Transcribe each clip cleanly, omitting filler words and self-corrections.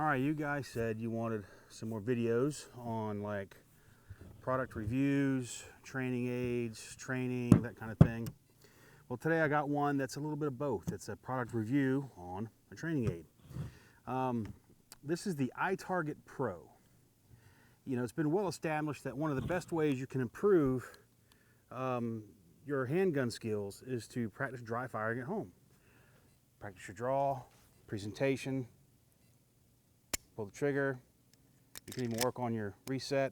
right, you guys said you wanted some more videos on like product reviews, training aids, training, that kind of thing. Well, today I got one that's a little bit of both. It's a product review on a training aid. This is the iTarget Pro. You know, it's been well established that one of the best ways you can improve your handgun skills is to practice dry firing at home. Practice your draw, presentation, pull the trigger. You can even work on your reset.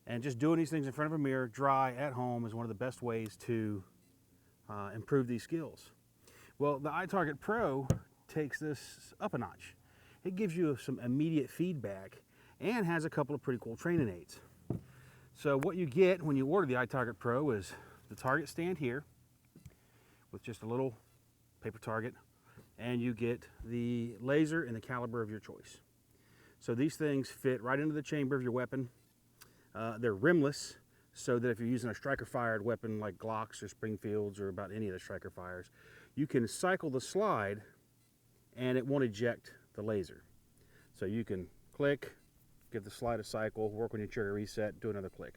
And just doing these things in front of a mirror, dry, at home, is one of the best ways to improve these skills. Well, the iTarget Pro takes this up a notch. It gives you some immediate feedback and has a couple of pretty cool training aids. So what you get when you order the iTarget Pro is the target stand here with just a little paper target, and you get the laser and the caliber of your choice. So these things fit right into the chamber of your weapon. They're rimless, so that if you're using a striker-fired weapon like Glocks or Springfields or about any of the striker fires, you can cycle the slide and it won't eject the laser. So you can click, give the slide a cycle, work on your trigger reset, do another click.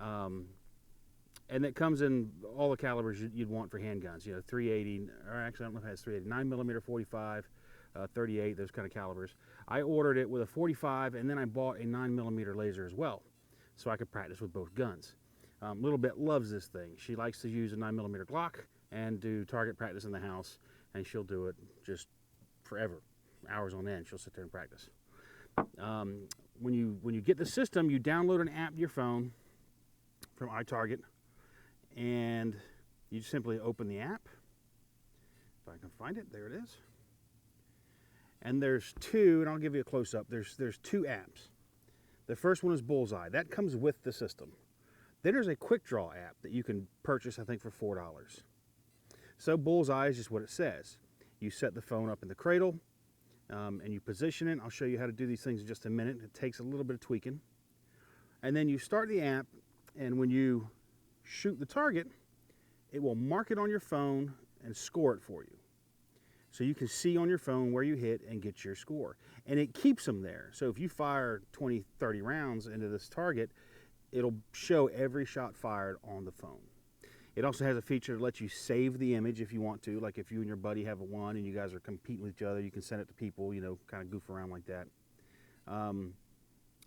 And it comes in all the calibers you'd want for handguns. You know, 380, or actually I don't know if it has 380, 9mm, 45, 38, those kind of calibers. I ordered it with a 45, and then I bought a 9mm laser as well, so I could practice with both guns. Little Bit loves this thing. She likes to use a 9mm Glock and do target practice in the house, and she'll do it just forever, hours on end. She'll sit there and practice. When you get the system, you download an app to your phone from iTarget, and you simply open the app. If I can find it, there it is. And there's two, and I'll give you a close-up. There's two apps. The first one is Bullseye. That comes with the system. Then there's a Quick Draw app that you can purchase, I think, for $4. So Bullseye is just what it says. You set the phone up in the cradle, and you position it. I'll show you how to do these things in just a minute. It takes a little bit of tweaking. And then you start the app, and when you shoot the target, it will mark it on your phone and score it for you. So you can see on your phone where you hit and get your score. And it keeps them there. So if you fire 20, 30 rounds into this target, it'll show every shot fired on the phone. It also has a feature that lets you save the image if you want to. Like if you and your buddy have a one and you guys are competing with each other, you can send it to people, you know, kind of goof around like that. And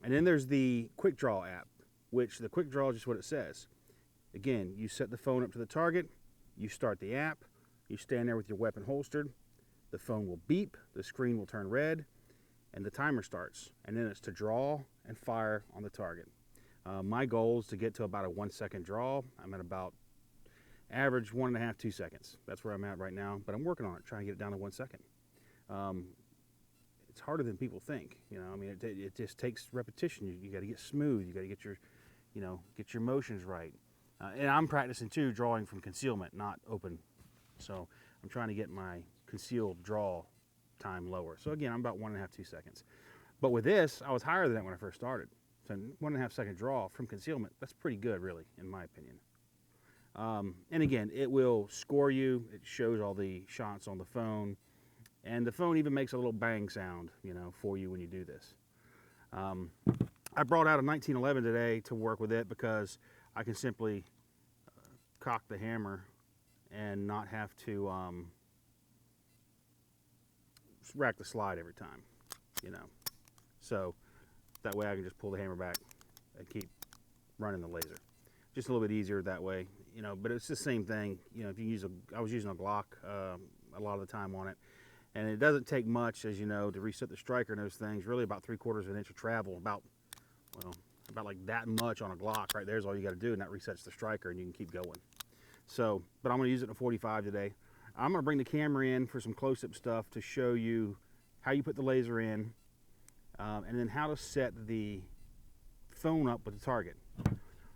then there's the Quick Draw app, which the Quick Draw is just what it says. Again, you set the phone up to the target, you start the app, you stand there with your weapon holstered, the phone will beep, the screen will turn red, and the timer starts. And then it's to draw and fire on the target. My goal is to get to about a 1 second draw. I'm at about average 1.5, 2 seconds. That's where I'm at right now, but I'm working on it, trying to get it down to 1 second. It's harder than people think. You know, I mean, it just takes repetition. You got to get smooth. You got to get your, you know, get your motions right. And I'm practicing too, drawing from concealment, not open. So I'm trying to get my concealed draw time lower. So again, I'm about 1.5, 2 seconds. But with this, I was higher than that when I first started. So 1.5 second draw from concealment, that's pretty good, really, in my opinion. And again, it will score you. It shows all the shots on the phone. And the phone even makes a little bang sound, you know, for you when you do this. I brought out a 1911 today to work with it because I can simply cock the hammer and not have to rack the slide every time, you know. So that way I can just pull the hammer back and keep running the laser. Just a little bit easier that way, you know, but it's the same thing. You know, if you use I was using a Glock a lot of the time on it, and it doesn't take much, as you know, to reset the striker and those things. Really about 3/4 inch of travel, about like that much on a Glock right there's all you got to do, and that resets the striker and you can keep going. So, but I'm going to use it in a 45 today. I'm going to bring the camera in for some close-up stuff to show you how you put the laser in, and then how to set the phone up with the target.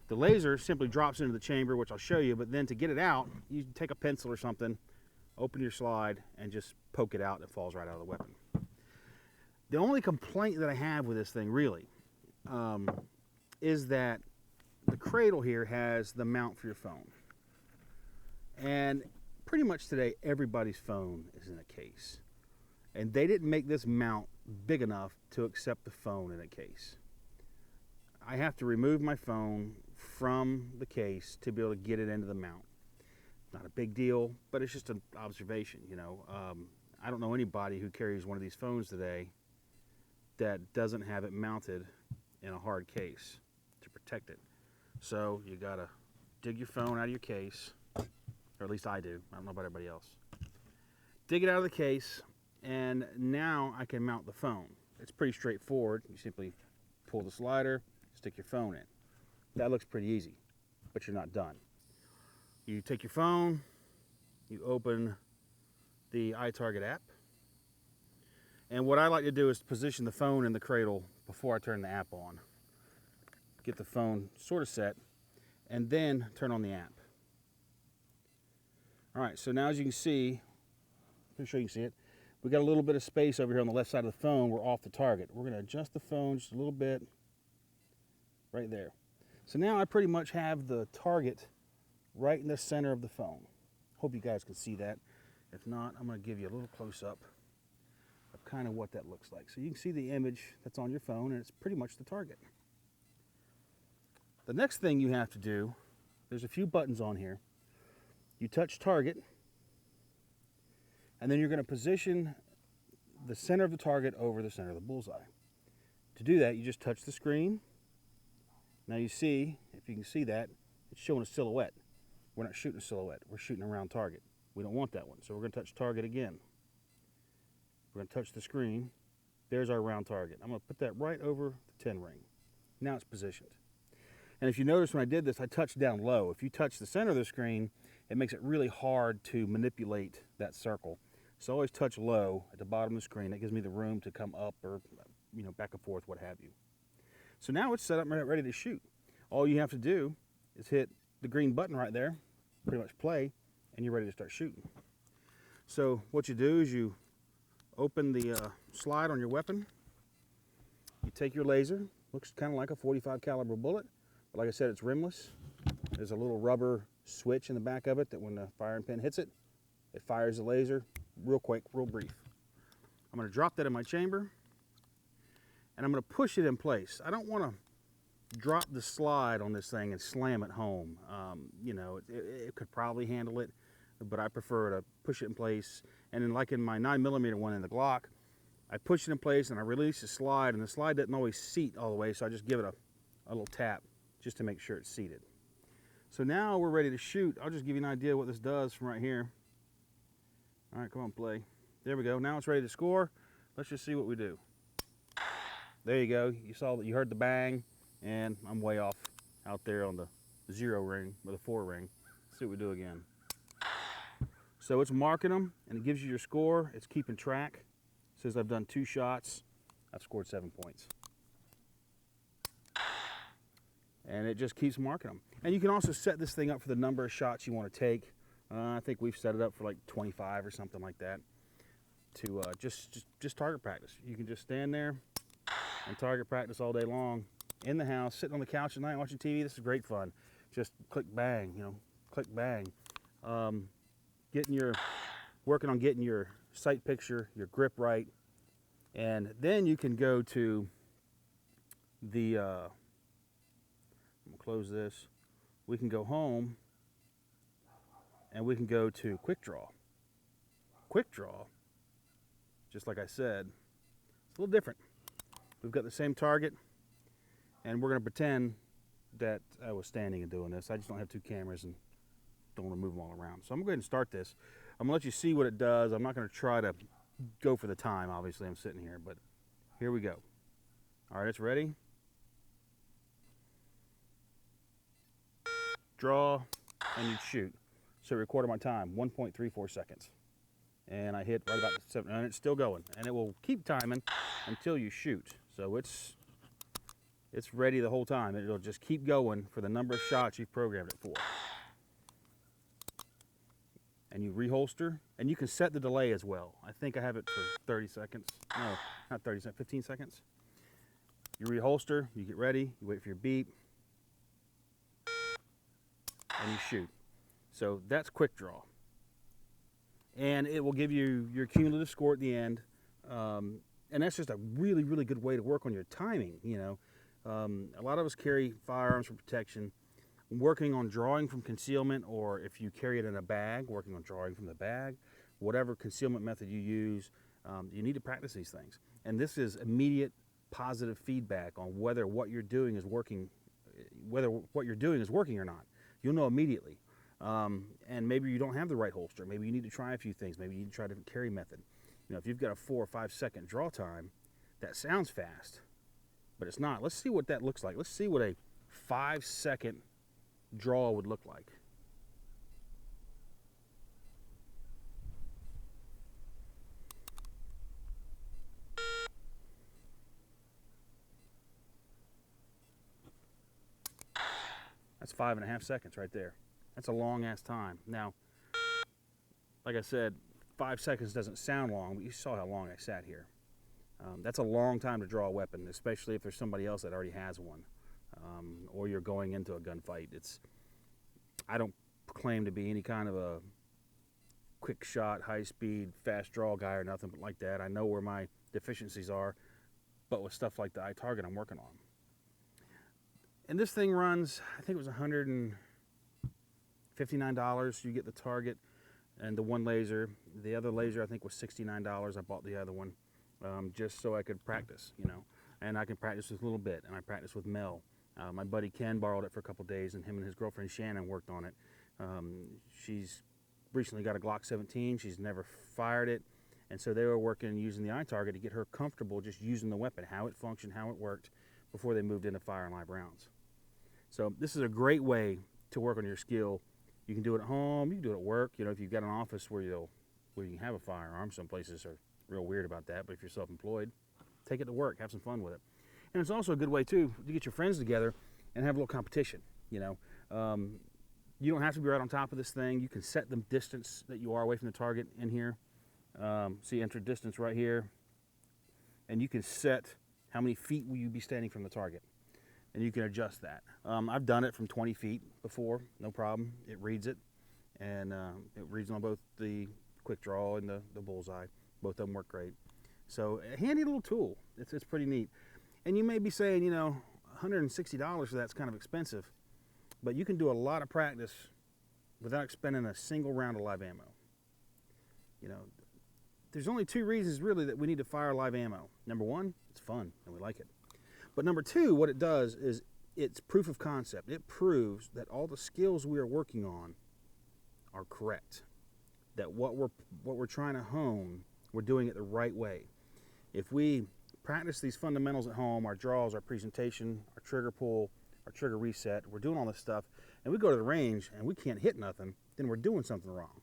The laser simply drops into the chamber, which I'll show you, but then to get it out, you take a pencil or something, open your slide, and just poke it out, and it falls right out of the weapon. The only complaint that I have with this thing, really, is that the cradle here has the mount for your phone. And pretty much today, everybody's phone is in a case. And they didn't make this mount big enough to accept the phone in a case. I have to remove my phone from the case to be able to get it into the mount. Not a big deal, but it's just an observation, you know. I don't know anybody who carries one of these phones today that doesn't have it mounted in a hard case to protect it. So you gotta dig your phone out of your case, or at least I do. I don't know about everybody else. Dig it out of the case, and now I can mount the phone. It's pretty straightforward. You simply pull the slider, stick your phone in. That looks pretty easy, but you're not done. You take your phone, you open the iTarget app, and what I like to do is position the phone in the cradle before I turn the app on. Get the phone sort of set, and then turn on the app. All right, so now as you can see, pretty sure you can see it, we got a little bit of space over here on the left side of the phone. We're off the target. We're going to adjust the phone just a little bit right there. So now I pretty much have the target right in the center of the phone. Hope you guys can see that. If not, I'm going to give you a little close-up of kind of what that looks like. So you can see the image that's on your phone, and it's pretty much the target. The next thing you have to do, there's a few buttons on here. You touch target, and then you're going to position the center of the target over the center of the bullseye. To do that, you just touch the screen. Now you see, if you can see that, it's showing a silhouette. We're not shooting a silhouette, we're shooting a round target. We don't want that one, so we're going to touch target again. We're going to touch the screen. There's our round target. I'm going to put that right over the 10 ring. Now it's positioned. And if you notice when I did this, I touched down low. If you touch the center of the screen, it makes it really hard to manipulate that circle. So always touch low at the bottom of the screen. That gives me the room to come up or, you know, back and forth, what have you. So now it's set up and ready to shoot. All you have to do is hit the green button right there, pretty much play, and you're ready to start shooting. So what you do is you open the slide on your weapon. You take your laser. Looks kind of like a .45 caliber bullet. But like I said, it's rimless. There's a little rubber switch in the back of it that when the firing pin hits it, it fires the laser real quick, real brief. I'm going to drop that in my chamber, and I'm going to push it in place. I don't want to drop the slide on this thing and slam it home. You know, it could probably handle it, but I prefer to push it in place. And then like in my 9mm one in the Glock, I push it in place and I release the slide, and the slide doesn't always seat all the way, so I just give it a little tap just to make sure it's seated. So now we're ready to shoot. I'll just give you an idea of what this does from right here. All right, come on, play. There we go. Now it's ready to score. Let's just see what we do. There you go. You saw that, you heard the bang, and I'm way off out there on the 0 ring or the 4 ring. Let's see what we do again. So it's marking them, and it gives you your score. It's keeping track. It says I've done 2 shots. I've scored 7 points. And it just keeps marking them. And you can also set this thing up for the number of shots you want to take. I think we've set it up for like 25 or something like that to just target practice. You can just stand there and target practice all day long in the house, sitting on the couch at night watching TV. This is great fun. Just click bang, you know, click bang. Working on getting your sight picture, your grip right, and then you can go to the. I'm gonna close this. We can go home, and we can go to quick draw. Quick draw, just like I said, it's a little different. We've got the same target, and we're gonna pretend that I was standing and doing this. I just don't have 2 cameras and don't want to move them all around. So I'm gonna go ahead and start this. I'm gonna let you see what it does. I'm not gonna try to go for the time. Obviously, I'm sitting here, but here we go. All right, it's ready. Draw, and you shoot. So recorded my time, 1.34 seconds. And I hit right about 7, and it's still going. And it will keep timing until you shoot. So it's ready the whole time. It'll just keep going for the number of shots you've programmed it for. And you reholster, and you can set the delay as well. I think I have it for 30 seconds. No, not 30 seconds, 15 seconds. You reholster, you get ready, you wait for your beep, and you shoot. So that's quick draw. And it will give you your cumulative score at the end. And that's just a really, really good way to work on your timing, you know. A lot of us carry firearms for protection. Working on drawing from concealment, or if you carry it in a bag, working on drawing from the bag, whatever concealment method you use, you need to practice these things. And this is immediate positive feedback on whether what you're doing is working, or not. You'll know immediately. And maybe you don't have the right holster. Maybe you need to try a few things. Maybe you need to try a different carry method. You know, if you've got a 4 or 5 second draw time, that sounds fast, but it's not. Let's see what that looks like. Let's see what a 5 second draw would look like. That's 5.5 seconds right there. That's a long ass time. Now, like I said, 5 seconds doesn't sound long, but you saw how long I sat here. That's a long time to draw a weapon, especially if there's somebody else that already has one, or you're going into a gunfight. I don't claim to be any kind of a quick shot, high speed, fast draw guy or nothing like that. I know where my deficiencies are, but with stuff like the iTarget, I'm working on. And this thing runs, I think it was $159. You get the target and the one laser. The other laser I think was $69. I bought the other one just so I could practice, you know. And I can practice with a little bit, and I practice with Mel. My buddy Ken borrowed it for a couple days, and him and his girlfriend Shannon worked on it. She's recently got a Glock 17. She's never fired it, and so they were working using the iTarget to get her comfortable just using the weapon, how it functioned, how it worked, before they moved into firing live rounds. So this is a great way to work on your skill. You can do it at home, you can do it at work. You know, if you've got an office where you can have a firearm, some places are real weird about that, but if you're self-employed, take it to work, have some fun with it. And it's also a good way too to get your friends together and have a little competition. You know, you don't have to be right on top of this thing. You can set the distance that you are away from the target in here. See, enter distance right here, and you can set how many feet will you be standing from the target, and you can adjust that. I've done it from 20 feet before, no problem. It reads it, and it reads on both the quick draw and the bullseye. Both of them work great. So a handy little tool. It's pretty neat. And you may be saying, you know, $160 for that's kind of expensive, but you can do a lot of practice without expending a single round of live ammo. You know, there's only 2 reasons really that we need to fire live ammo. Number 1, it's fun and we like it. But number 2, what it does is it's proof of concept. It proves that all the skills we are working on are correct. That what we're trying to hone, we're doing it the right way. If we practice these fundamentals at home, our draws, our presentation, our trigger pull, our trigger reset, we're doing all this stuff, and we go to the range and we can't hit nothing, then we're doing something wrong.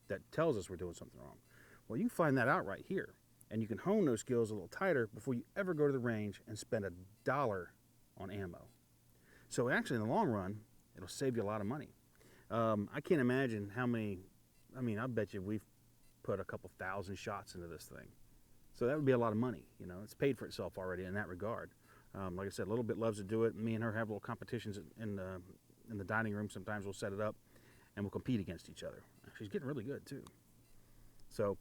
That tells us we're doing something wrong. Well, you can find that out right here, and you can hone those skills a little tighter before you ever go to the range and spend $1 on ammo. So actually, in the long run, it'll save you a lot of money. I can't imagine how many, I bet you we've put a couple thousand shots into this thing. So that would be a lot of money. You know, it's paid for itself already in that regard. Like I said, a little bit loves to do it. Me and her have little competitions in the dining room. Sometimes we'll set it up and we'll compete against each other. She's getting really good too. So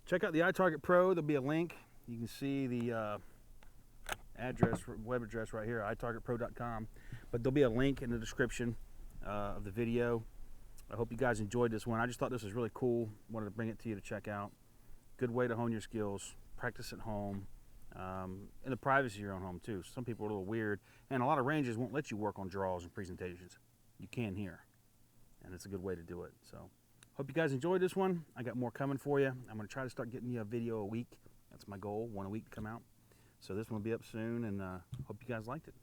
check out the iTarget Pro. There'll be a link. You can see the web address right here, itargetpro.com. But there'll be a link in the description of the video. I hope you guys enjoyed this one. I just thought this was really cool. Wanted to bring it to you to check out. Good way to hone your skills. Practice at home. In the privacy of your own home too. Some people are a little weird, and a lot of ranges won't let you work on draws and presentations. You can here, and it's a good way to do it. So hope you guys enjoyed this one. I got more coming for you. I'm going to try to start getting you a video a week. That's my goal, 1 a week to come out. So this one will be up soon, and hope you guys liked it.